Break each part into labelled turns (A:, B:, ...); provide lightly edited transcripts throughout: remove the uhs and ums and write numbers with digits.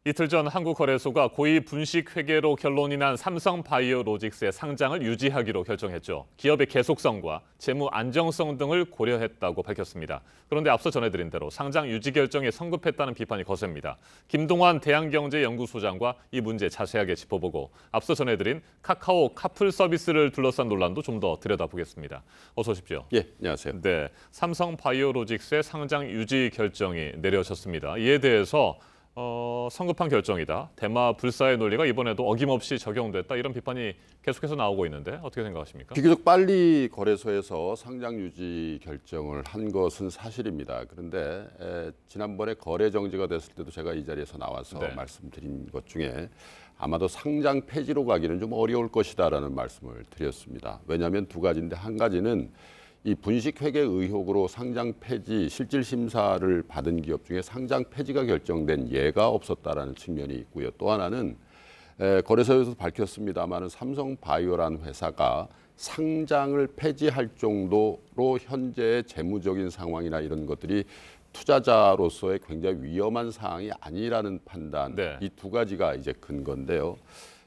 A: 이틀 전 한국거래소가 고의 분식 회계로 결론이 난 삼성바이오로직스의 상장을 유지하기로 결정했죠. 기업의 계속성과 재무 안정성 등을 고려했다고 밝혔습니다. 그런데 앞서 전해드린 대로 상장 유지 결정에 성급했다는 비판이 거셉니다. 김동환 대한경제연구소장과 이 문제 자세하게 짚어보고 앞서 전해드린 카카오 카풀 서비스를 둘러싼 논란도 좀 더 들여다보겠습니다. 어서 오십시오.
B: 예, 안녕하세요.
A: 네, 삼성바이오로직스의 상장 유지 결정이 내려졌습니다. 이에 대해서 성급한 결정이다. 대마 불사의 논리가 이번에도 어김없이 적용됐다. 이런 비판이 계속해서 나오고 있는데 어떻게 생각하십니까?
B: 비교적 빨리 거래소에서 상장 유지 결정을 한 것은 사실입니다. 그런데 지난번에 거래 정지가 됐을 때도 제가 이 자리에서 나와서 말씀드린 것 중에 아마도 상장 폐지로 가기는 좀 어려울 것이다라는 말씀을 드렸습니다. 왜냐하면 두 가지인데 한 가지는 이 분식회계 의혹으로 상장 폐지 실질 심사를 받은 기업 중에 상장 폐지가 결정된 예가 없었다라는 측면이 있고요. 또 하나는 거래소에서 밝혔습니다마는 삼성바이오라는 회사가 상장을 폐지할 정도로 현재의 재무적인 상황이나 이런 것들이 투자자로서의 굉장히 위험한 사항이 아니라는 판단, 이 두 가지가 이제 근거인데요.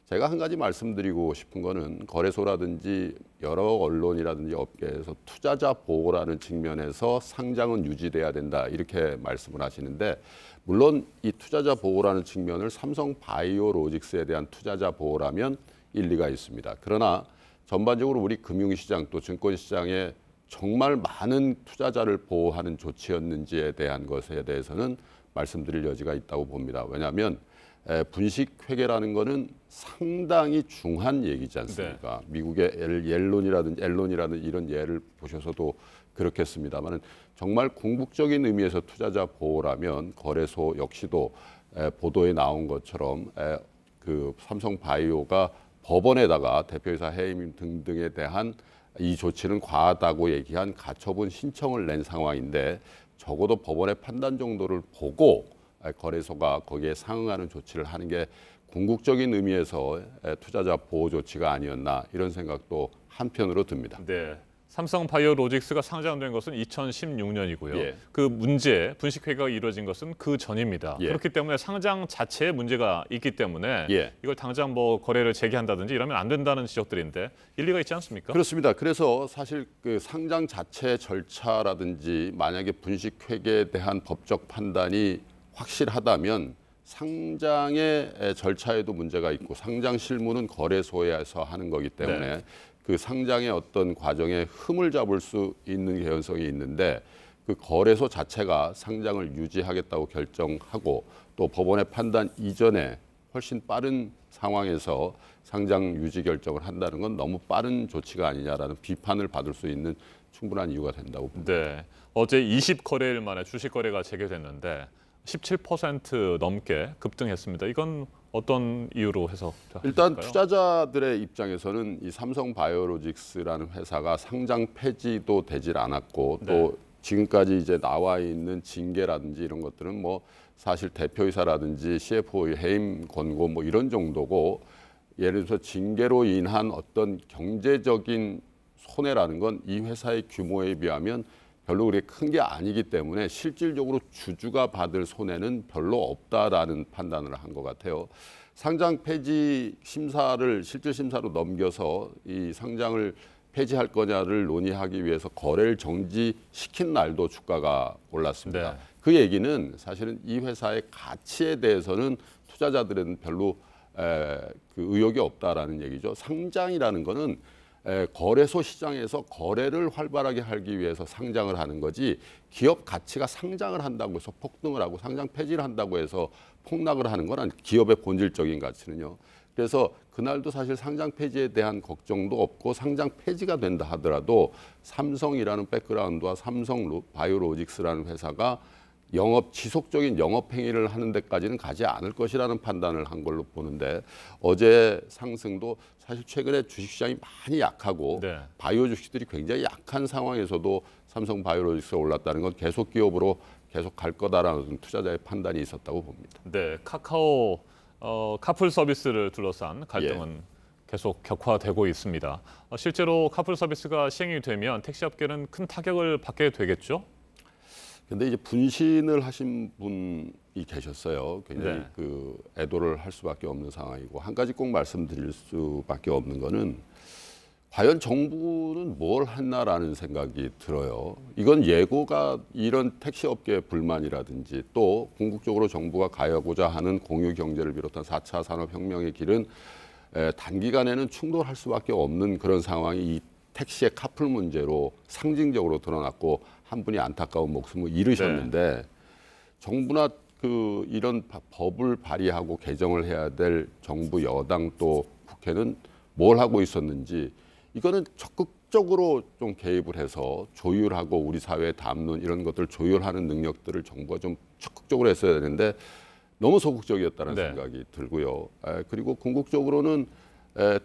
B: 제가 한 가지 말씀드리고 싶은 거는 거래소라든지 여러 언론이라든지 업계에서 투자자 보호라는 측면에서 상장은 유지돼야 된다 이렇게 말씀을 하시는데, 물론 이 투자자 보호라는 측면을 삼성바이오로직스에 대한 투자자 보호라면 일리가 있습니다. 그러나 전반적으로 우리 금융시장 또 증권시장에 정말 많은 투자자를 보호하는 조치였는지에 대한 것에 대해서는 말씀드릴 여지가 있다고 봅니다. 왜냐하면 분식회계라는 거는 상당히 중한 얘기지 않습니까? 미국의 앨론이라든지 이런 예를 보셔서도 그렇겠습니다만 정말 궁극적인 의미에서 투자자 보호라면 거래소 역시도 보도에 나온 것처럼 그 삼성바이오가 법원에다가 대표이사 해임 등등에 대한 이 조치는 과하다고 얘기한 가처분 신청을 낸 상황인데, 적어도 법원의 판단 정도를 보고 거래소가 거기에 상응하는 조치를 하는 게 궁극적인 의미에서 투자자 보호 조치가 아니었나 이런 생각도 한편으로 듭니다.
A: 네, 삼성바이오로직스가 상장된 것은 2016년이고요. 그 문제, 분식회계가 이루어진 것은 그 전입니다. 그렇기 때문에 상장 자체에 문제가 있기 때문에 이걸 당장 뭐 거래를 재개한다든지 이러면 안 된다는 지적들인데 일리가 있지 않습니까?
B: 그렇습니다. 그래서 사실 그 상장 자체 절차라든지 만약에 분식회계에 대한 법적 판단이 확실하다면 상장의 절차에도 문제가 있고 상장 실무는 거래소에서 하는 거기 때문에 그 상장의 어떤 과정에 흠을 잡을 수 있는 개연성이 있는데, 그 거래소 자체가 상장을 유지하겠다고 결정하고 또 법원의 판단 이전에 훨씬 빠른 상황에서 상장 유지 결정을 한다는 건 너무 빠른 조치가 아니냐라는 비판을 받을 수 있는 충분한 이유가 된다고 봅니다.
A: 네, 어제 20거래일 만에 주식 거래가 재개됐는데 17% 넘게 급등했습니다. 이건 어떤 이유로 해석될까요?
B: 일단 투자자들의 입장에서는 이 삼성바이오로직스라는 회사가 상장 폐지도 되질 않았고 또 지금까지 이제 나와 있는 징계라든지 이런 것들은 뭐 사실 대표이사라든지 CFO의 해임 권고 뭐 이런 정도고, 예를 들어서 징계로 인한 어떤 경제적인 손해라는 건 이 회사의 규모에 비하면 별로 그렇게 큰 게 아니기 때문에 실질적으로 주주가 받을 손해는 별로 없다라는 판단을 한 것 같아요. 상장 폐지 심사를 실질 심사로 넘겨서 이 상장을 폐지할 거냐를 논의하기 위해서 거래를 정지시킨 날도 주가가 올랐습니다. 그 얘기는 사실은 이 회사의 가치에 대해서는 투자자들은 별로 그 의욕이 없다라는 얘기죠. 상장이라는 거는 거래소 시장에서 거래를 활발하게 하기 위해서 상장을 하는 거지, 기업 가치가 상장을 한다고 해서 폭등을 하고 상장 폐지를 한다고 해서 폭락을 하는 건 아니에요. 기업의 본질적인 가치는요. 그래서 그날도 사실 상장 폐지에 대한 걱정도 없고, 상장 폐지가 된다 하더라도 삼성이라는 백그라운드와 삼성바이오로직스라는 회사가 지속적인 영업 행위를 하는 데까지는 가지 않을 것이라는 판단을 한 걸로 보는데, 어제 상승도 사실 최근에 주식시장이 많이 약하고 바이오 주식들이 굉장히 약한 상황에서도 삼성바이오로직스가 올랐다는 건 계속 기업으로 계속 갈 거다라는 투자자의 판단이 있었다고 봅니다.
A: 네, 카카오 카풀 서비스를 둘러싼 갈등은 계속 격화되고 있습니다. 실제로 카풀 서비스가 시행이 되면 택시업계는 큰 타격을 받게 되겠죠?
B: 근데 이제 분신을 하신 분이 계셨어요. 굉장히
A: 네.
B: 그 애도를 할 수밖에 없는 상황이고 한 가지 꼭 말씀드릴 수밖에 없는 거는 과연 정부는 뭘 했나라는 생각이 들어요. 이건 예고가 이런 택시업계 불만이라든지 또 궁극적으로 정부가 가고자 하는 공유 경제를 비롯한 4차 산업혁명의 길은 단기간에는 충돌할 수밖에 없는 그런 상황이 이 택시의 카풀 문제로 상징적으로 드러났고 한 분이 안타까운 목숨을 잃으셨는데 네. 정부나 그 이런 법을 발의하고 개정을 해야 될 정부 여당 또 국회는 뭘 하고 있었는지 이거는 적극적으로 좀 개입을 해서 조율하고 우리 사회에 담는 이런 것들을 조율하는 능력들을 정부가 좀 적극적으로 했어야 되는데 너무 소극적이었다는
A: 네.
B: 생각이 들고요. 그리고 궁극적으로는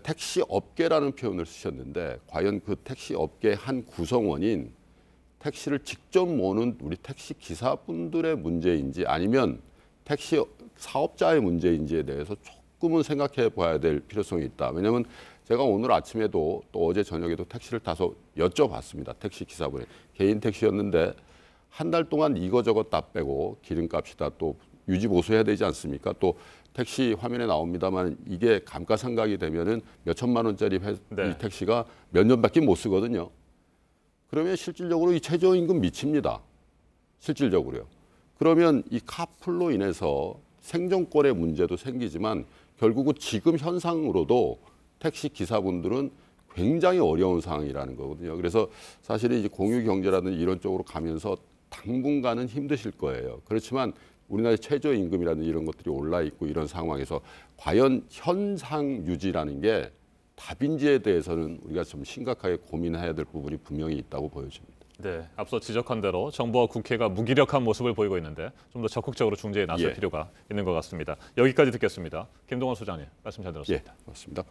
B: 택시 업계라는 표현을 쓰셨는데 과연 그 택시 업계의 한 구성원인 택시를 직접 모는 우리 택시 기사분들의 문제인지 아니면 택시 사업자의 문제인지에 대해서 조금은 생각해 봐야 될 필요성이 있다. 왜냐하면 제가 오늘 아침에도 또 어제 저녁에도 택시를 타서 여쭤봤습니다. 택시 기사분이 개인 택시였는데 한 달 동안 이거저거 다 빼고 기름값이다 또 유지 보수해야 되지 않습니까? 또 택시 화면에 나옵니다만 이게 감가상각이 되면은 몇 천만 원짜리
A: 네.
B: 이 택시가 몇 년밖에 못 쓰거든요. 그러면 실질적으로 이 최저임금 미칩니다. 실질적으로요. 그러면 이 카풀로 인해서 생존권의 문제도 생기지만 결국은 지금 현상으로도 택시 기사분들은 굉장히 어려운 상황이라는 거거든요. 그래서 사실은 이제 공유 경제라든지 이런 쪽으로 가면서 당분간은 힘드실 거예요. 그렇지만 우리나라의 최저임금이라든지 이런 것들이 올라 있고 이런 상황에서 과연 현상 유지라는 게 답인지에 대해서는 우리가 좀 심각하게 고민해야 될 부분이 분명히 있다고 보여집니다.
A: 네, 앞서 지적한 대로 정부와 국회가 무기력한 모습을 보이고 있는데 좀 더 적극적으로 중재에 나설 필요가 있는 것 같습니다. 여기까지 듣겠습니다. 김동원 소장님, 말씀 잘 들었습니다.
B: 고맙습니다.